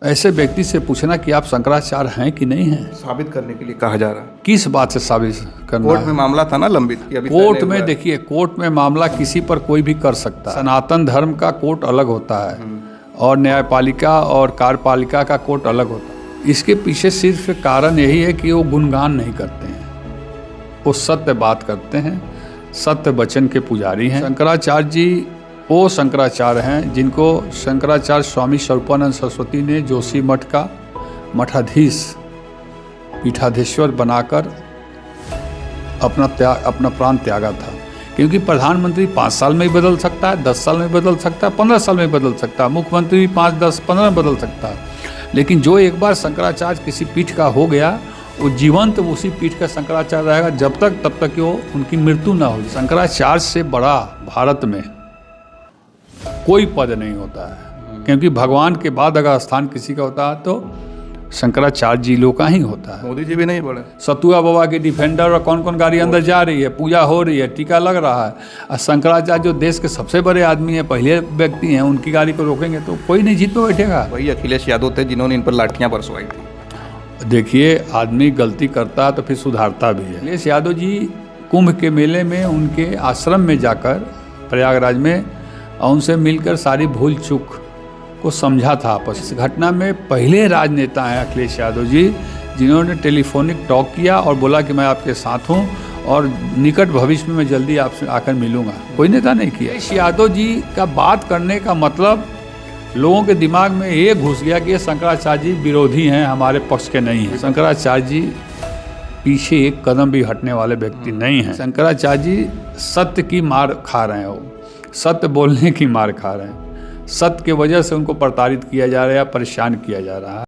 ऐसे व्यक्ति से पूछना कि आप शंकराचार्य हैं कि नहीं हैं, साबित करने के लिए कहा जा रहा है। किस बात से साबित करना कोर्ट है? में मामला था ना लंबित कि अभी कोर्ट में देखिए, कोर्ट में मामला किसी पर कोई भी कर सकता है। सनातन धर्म का कोर्ट अलग होता है और न्यायपालिका और कार्यपालिका का कोर्ट अलग होता है। इसके पीछे सिर्फ कारण यही है कि वो गुणगान नहीं करते हैं, वो सत्य बात करते हैं, सत्य वचन के पुजारी हैं। शंकराचार्य जी वो शंकराचार्य हैं जिनको शंकराचार्य स्वामी स्वरूपानंद सरस्वती ने जोशी मठ का मठाधीश पीठाधीश्वर बनाकर अपना प्राण त्यागा था। क्योंकि प्रधानमंत्री 5 साल में ही बदल सकता है, 10 साल में बदल सकता है, 15 साल में बदल सकता है, मुख्यमंत्री भी 5, 10, 15 में बदल सकता है। लेकिन जो एक बार शंकराचार्य किसी पीठ का हो गया, वो जीवंत उसी पीठ का शंकराचार्य रहेगा जब तक, तब तक कि वो उनकी मृत्यु ना हो। शंकराचार्य से बड़ा भारत में कोई पद नहीं होता है, क्योंकि भगवान के बाद अगर स्थान किसी का होता है तो शंकराचार्य जी लोग का ही होता है। मोदी जी भी नहीं बोले। सतुआ बाबा की डिफेंडर और कौन कौन गाड़ी अंदर जा रही है, पूजा हो रही है, टीका लग रहा है, और शंकराचार्य जो देश के सबसे बड़े आदमी हैं, पहले व्यक्ति हैं, उनकी गाड़ी को रोकेंगे तो कोई नहीं जीत पे बैठेगा। वही अखिलेश यादव थे जिन्होंने इन पर लाठियां बरसवाई थी। देखिए, आदमी गलती करता है तो फिर सुधारता भी है। अखिलेश यादव जी कुंभ के मेले में उनके आश्रम में जाकर प्रयागराज में और उनसे मिलकर सारी भूल चूक को समझा था आपस। इस घटना में पहले राजनेता हैं अखिलेश यादव जी जिन्होंने टेलीफोनिक टॉक किया और बोला कि मैं आपके साथ हूं और निकट भविष्य में मैं जल्दी आपसे आकर मिलूंगा। कोई नेता नहीं किया। अखिलेश यादव जी का बात करने का मतलब लोगों के दिमाग में ये घुस गया कि ये शंकराचार्य जी विरोधी हैं, हमारे पक्ष के नहीं हैं। शंकराचार्य जी पीछे एक कदम भी हटने वाले व्यक्ति नहीं हैं। शंकराचार्य जी सत्य की मार खा रहे हैं, वो सत्य बोलने की मार खा रहे हैं। सत्य की वजह से उनको प्रताड़ित किया जा रहा है, परेशान किया जा रहा है।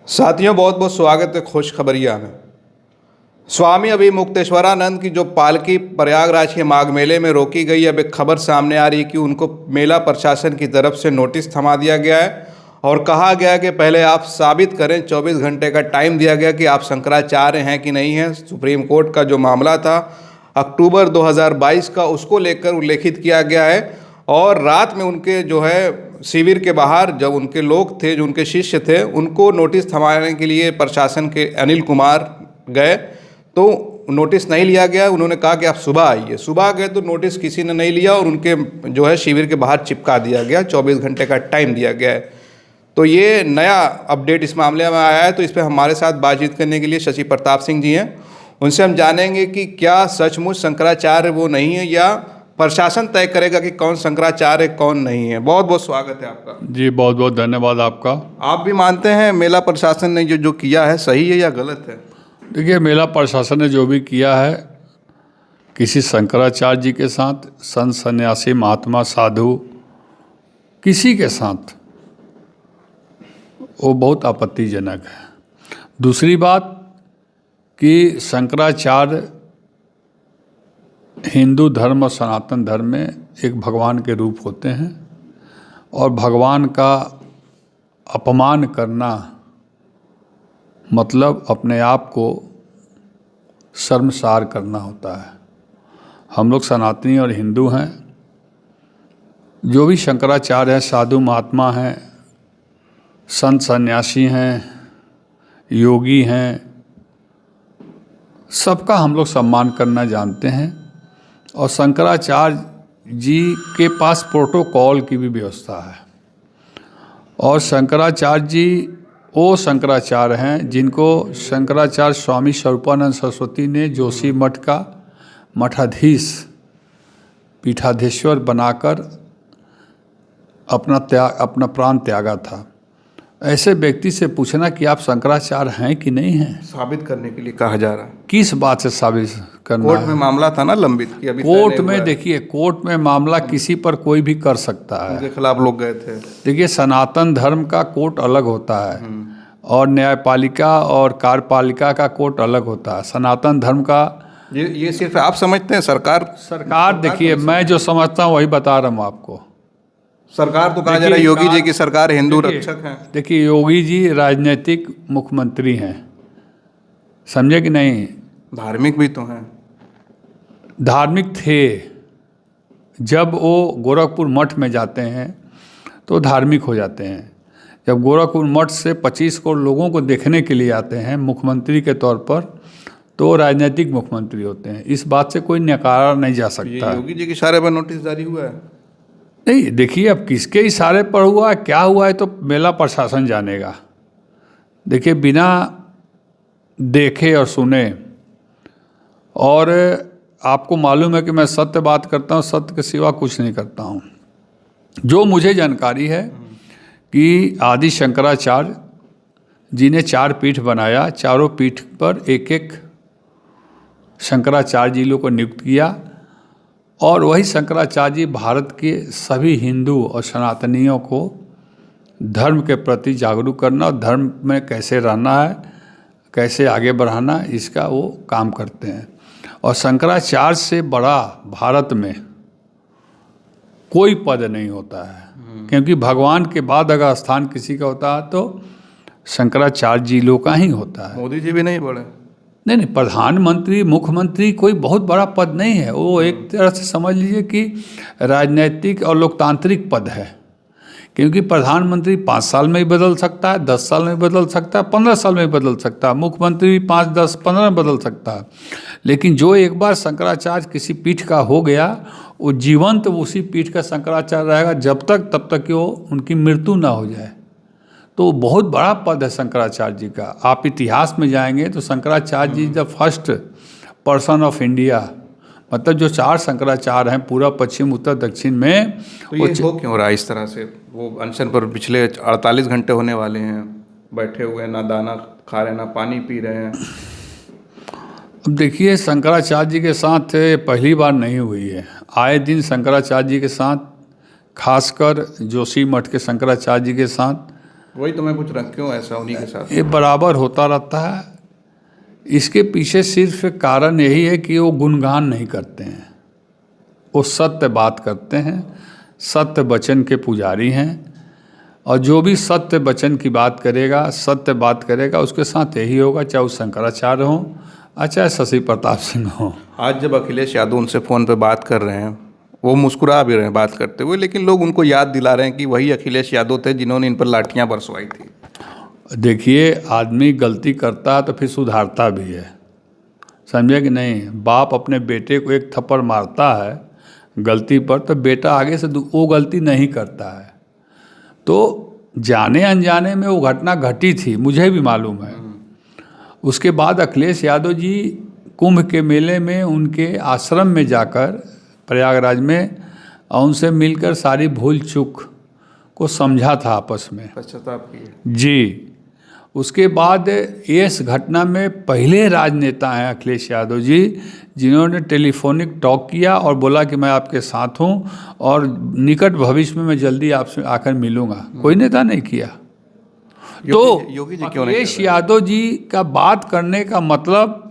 साथियों, बहुत बहुत स्वागत है खुशखबरिया में। स्वामी अभिमुक्तेश्वरानंद की जो पालकी प्रयागराज के माघ मेले में रोकी गई, अब एक खबर सामने आ रही है कि उनको मेला प्रशासन की तरफ से नोटिस थमा दिया गया है और कहा गया कि पहले आप साबित करें। 24 घंटे का टाइम दिया गया कि आप शंकराचार्य हैं कि नहीं हैं। सुप्रीम कोर्ट का जो मामला था अक्टूबर 2022 का, उसको लेकर उल्लेखित किया गया है। और रात में उनके जो है शिविर के बाहर जब उनके लोग थे, जो उनके शिष्य थे, उनको नोटिस थमाने के लिए प्रशासन के अनिल कुमार गए तो नोटिस नहीं लिया गया। उन्होंने कहा कि आप सुबह आइए। सुबह गए तो नोटिस किसी ने नहीं लिया और उनके जो है शिविर के बाहर चिपका दिया गया। 24 घंटे का टाइम दिया गया है। तो ये नया अपडेट इस मामले में आया है। तो इस पर हमारे साथ बातचीत करने के लिए शशि प्रताप सिंह जी हैं। उनसे हम जानेंगे कि क्या सचमुच शंकराचार्य वो नहीं है या प्रशासन तय करेगा कि कौन शंकराचार्य कौन नहीं है। बहुत बहुत स्वागत है आपका। जी बहुत बहुत धन्यवाद आपका। आप भी मानते हैं मेला प्रशासन ने जो किया है सही है या गलत है? देखिए, मेला प्रशासन ने जो भी किया है किसी शंकराचार्य जी के साथ, संत सन्यासी महात्मा साधु किसी के साथ, वो बहुत आपत्तिजनक है। दूसरी बात कि शंकराचार्य हिंदू धर्म और सनातन धर्म में एक भगवान के रूप होते हैं और भगवान का अपमान करना मतलब अपने आप को शर्मसार करना होता है। हम लोग सनातनी और हिंदू हैं। जो भी शंकराचार्य हैं, साधु महात्मा हैं, संत सन्यासी हैं, योगी हैं, सबका हम लोग सम्मान करना जानते हैं। और शंकराचार्य जी के पास प्रोटोकॉल की भी व्यवस्था है। और शंकराचार्य जी वो शंकराचार्य हैं जिनको शंकराचार्य स्वामी स्वरूपानंद सरस्वती ने जोशी मठ का मठाधीश पीठाधीश्वर बनाकर अपना प्राण त्यागा था। ऐसे व्यक्ति से पूछना कि आप शंकराचार्य हैं कि नहीं हैं, साबित करने के लिए कहा जा रहा है। किस बात से साबित करना कोर्ट है? में मामला था ना लंबित कि अभी कोर्ट में देखिए, कोर्ट में मामला किसी पर कोई भी कर सकता है। उनके खिलाफ लोग गए थे। देखिए, सनातन धर्म का कोर्ट अलग होता है और न्यायपालिका और कार्यपालिका का कोर्ट अलग होता है। सनातन धर्म का ये सिर्फ आप समझते हैं? सरकार देखिए, मैं जो समझता हूँ वही बता रहा हूँ आपको। सरकार तो कहा जा रहा है योगी जी की सरकार हिंदू रक्षक है। देखिए, योगी जी राजनीतिक मुख्यमंत्री हैं, समझे कि नहीं? धार्मिक भी तो हैं। धार्मिक थे। जब वो गोरखपुर मठ में जाते हैं तो धार्मिक हो जाते हैं। जब गोरखपुर मठ से 25 करोड़ लोगों को देखने के लिए आते हैं मुख्यमंत्री के तौर पर, तो राजनीतिक मुख्यमंत्री होते हैं। इस बात से कोई नकारा नहीं जा ये सकता। योगी जी के इशारे पर नोटिस जारी हुआ है? नहीं, देखिए अब किसके इशारे पर हुआ है, क्या हुआ है, तो मेला प्रशासन जानेगा। देखिए बिना देखे और सुने, और आपको मालूम है कि मैं सत्य बात करता हूँ, सत्य के सिवा कुछ नहीं करता हूँ। जो मुझे जानकारी है कि आदि शंकराचार्य जी ने 4 पीठ बनाया, चारों पीठ पर एक एक शंकराचार्य जी लोग को नियुक्त किया, और वही शंकराचार्य जी भारत के सभी हिंदू और सनातनियों को धर्म के प्रति जागरूक करना और धर्म में कैसे रहना है, कैसे आगे बढ़ाना, इसका वो काम करते हैं। और शंकराचार्य से बड़ा भारत में कोई पद नहीं होता है, क्योंकि भगवान के बाद अगर स्थान किसी का होता है तो शंकराचार्य जी लोग का ही होता है। मोदी जी भी नहीं बढ़े? नहीं, प्रधानमंत्री मुख्यमंत्री कोई बहुत बड़ा पद नहीं है, वो एक तरह से समझ लीजिए कि राजनीतिक और लोकतांत्रिक पद है। क्योंकि प्रधानमंत्री 5 साल में ही बदल सकता है, 10 साल में बदल सकता है, 15 साल में बदल सकता है, मुख्यमंत्री 5, 10, 15 में बदल सकता है। लेकिन जो एक बार शंकराचार्य किसी पीठ का हो गया, वो जीवंत उसी पीठ का शंकराचार्य रहेगा जब तक, तब तक कि वो उनकी मृत्यु ना हो जाए। तो बहुत बड़ा पद है शंकराचार्य जी का। आप इतिहास में जाएंगे तो Shankaracharya ji the first person of India, मतलब जो 4 शंकराचार्य हैं पूरा पश्चिम उत्तर दक्षिण में। तो ये हो क्यों रहा है इस तरह से? वो अनशन पर पिछले 48 घंटे होने वाले हैं, बैठे हुए, ना दाना खा रहे, ना पानी पी रहे हैं। अब देखिए शंकराचार्य जी के साथ पहली बार नहीं हुई है, आए दिन शंकराचार्य जी के साथ, खासकर जोशी मठ के शंकराचार्य जी के साथ, वही तो मैं पूछ रहा हूँ क्यों ऐसा उन्हीं के साथ? ये बराबर होता रहता है। इसके पीछे सिर्फ कारण यही है कि वो गुणगान नहीं करते हैं, वो सत्य बात करते हैं, सत्य वचन के पुजारी हैं, और जो भी सत्य वचन की बात करेगा, सत्य बात करेगा, उसके साथ यही होगा, चाहे वो शंकराचार्य हों, चाहे शशि प्रताप सिंह हों। आज जब अखिलेश यादव उनसे फ़ोन पे बात कर रहे हैं, वो मुस्कुरा भी रहे हैं बात करते हुए, लेकिन लोग उनको याद दिला रहे हैं कि वही अखिलेश यादव थे जिन्होंने इन पर लाठियां बरसवाई थी। देखिए आदमी गलती करता है तो फिर सुधारता भी है, समझे कि नहीं। बाप अपने बेटे को एक थप्पड़ मारता है गलती पर, तो बेटा आगे से वो गलती नहीं करता है। तो जाने अनजाने में वो घटना घटी थी, मुझे भी मालूम है। उसके बाद अखिलेश यादव जी कुंभ के मेले में उनके आश्रम में जाकर प्रयागराज में, और उनसे मिलकर सारी भूल चूक को समझा था आपस में, पश्चाताप किए जी। उसके बाद इस घटना में पहले राजनेता हैं अखिलेश यादव जी जिन्होंने टेलीफोनिक टॉक किया और बोला कि मैं आपके साथ हूं और निकट भविष्य में मैं जल्दी आपसे आकर मिलूंगा। कोई नेता नहीं किया। तो योगी जी क्यों नहीं? अखिलेश यादव जी का बात करने का मतलब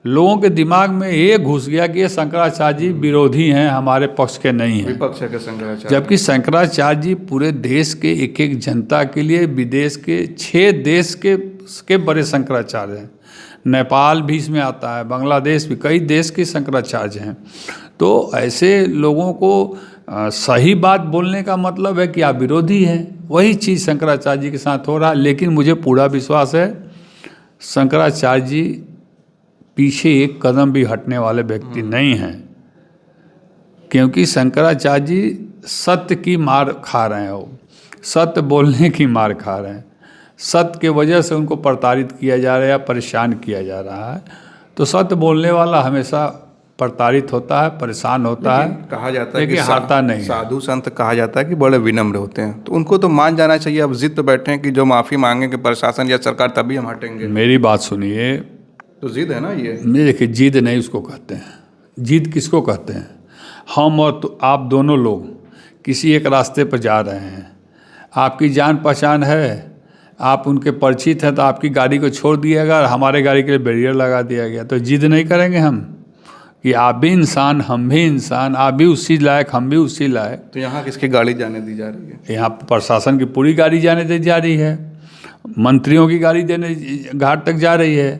लोगों के दिमाग में ये घुस गया कि ये शंकराचार्य जी विरोधी हैं, है पक्ष के नहीं हैं, विपक्ष के शंकराचार्य। जबकि शंकराचार्य जी पूरे देश के एक एक जनता के लिए, विदेश के 6 देश के बड़े शंकराचार्य हैं। नेपाल भी इसमें आता है, बांग्लादेश भी, कई देश के शंकराचार्य हैं। तो ऐसे लोगों को सही बात बोलने का मतलब है कि आप विरोधी हैं। वही चीज़ शंकराचार्य जी के साथ हो रहा है। लेकिन मुझे पूरा विश्वास है शंकराचार्य जी पीछे एक कदम भी हटने वाले व्यक्ति नहीं हैं, क्योंकि शंकराचार्य जी सत्य की मार खा रहे हैं, वो सत्य बोलने की मार खा रहे हैं। सत्य के वजह से उनको प्रताड़ित किया जा रहा है, परेशान किया जा रहा है। तो सत्य बोलने वाला हमेशा प्रताड़ित होता है, परेशान होता है, कहा जाता है कि हारता नहीं। साधु संत कहा जाता है कि बड़े विनम्र होते हैं, तो उनको तो मान जाना चाहिए। अब जिद पे बैठे हैं कि जो माफ़ी मांगेंगे प्रशासन या सरकार तभी हम हटेंगे। मेरी बात सुनिए, तो जिद है ना ये। देखिए जिद नहीं उसको कहते हैं। जिद किसको कहते हैं? हम और तो आप दोनों लोग किसी एक रास्ते पर जा रहे हैं, आपकी जान पहचान है, आप उनके परिचित हैं, तो आपकी गाड़ी को छोड़ दिया गया और हमारे गाड़ी के लिए बैरियर लगा दिया गया, तो जिद नहीं करेंगे हम कि आप भी इंसान, हम भी इंसान, आप भी उसी लायक, हम भी उसी लायक। तो यहाँ किसकी गाड़ी जाने दी जा रही है? यहाँ प्रशासन की पूरी गाड़ी जाने दी जा रही है, मंत्रियों की गाड़ी देने घाट तक जा रही है।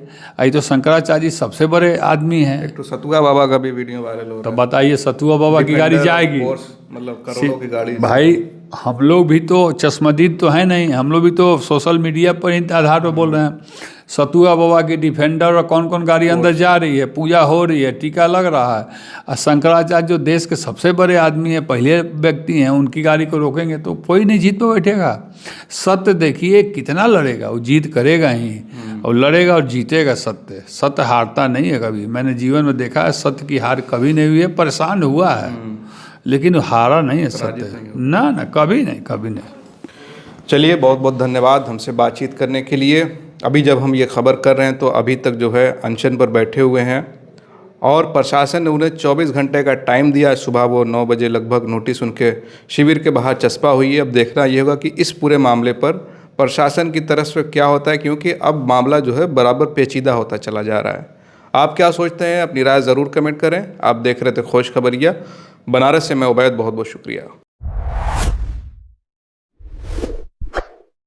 ये तो शंकराचार्य जी सबसे बड़े आदमी हैं। एक तो सतुआ बाबा का भी वीडियो वायरल हो रहा है। तो बताइए सतुआ बाबा की गाड़ी जाएगी? मतलब करोड़ों की गाड़ी। भाई हम लोग भी तो चश्मदीद तो है नहीं, हम लोग भी तो सोशल मीडिया पर ही आधार पर बोल रहे हैं। सतुआ बाबा की डिफेंडर और कौन कौन गाड़ी अंदर जा रही है, पूजा हो रही है, टीका लग रहा है। और शंकराचार्य जो देश के सबसे बड़े आदमी हैं, पहले व्यक्ति हैं, उनकी गाड़ी को रोकेंगे तो कोई नहीं जीत पे बैठेगा। सत्य देखिए कितना लड़ेगा, वो जीत करेगा ही, और लड़ेगा और जीतेगा। सत्य सत्य हारता नहीं है कभी। मैंने जीवन में देखा है सत्य की हार कभी नहीं हुई है। परेशान हुआ है लेकिन हारा नहीं है सत्य, ना ना कभी नहीं, कभी नहीं। चलिए, बहुत बहुत धन्यवाद हमसे बातचीत करने के लिए। अभी जब हम ये खबर कर रहे हैं तो अभी तक जो है अनशन पर बैठे हुए हैं और प्रशासन ने उन्हें 24 घंटे का टाइम दिया। सुबह वो 9 बजे लगभग नोटिस उनके शिविर के बाहर चस्पा हुई है। अब देखना ये होगा कि इस पूरे मामले पर प्रशासन की तरफ से क्या होता है, क्योंकि अब मामला जो है बराबर पेचीदा होता चला जा रहा है। आप क्या सोचते हैं? अपनी राय ज़रूर कमेंट करें। आप देख रहे थे खोज खबरिया बनारस से। मैं उबैद, बहुत बहुत शुक्रिया।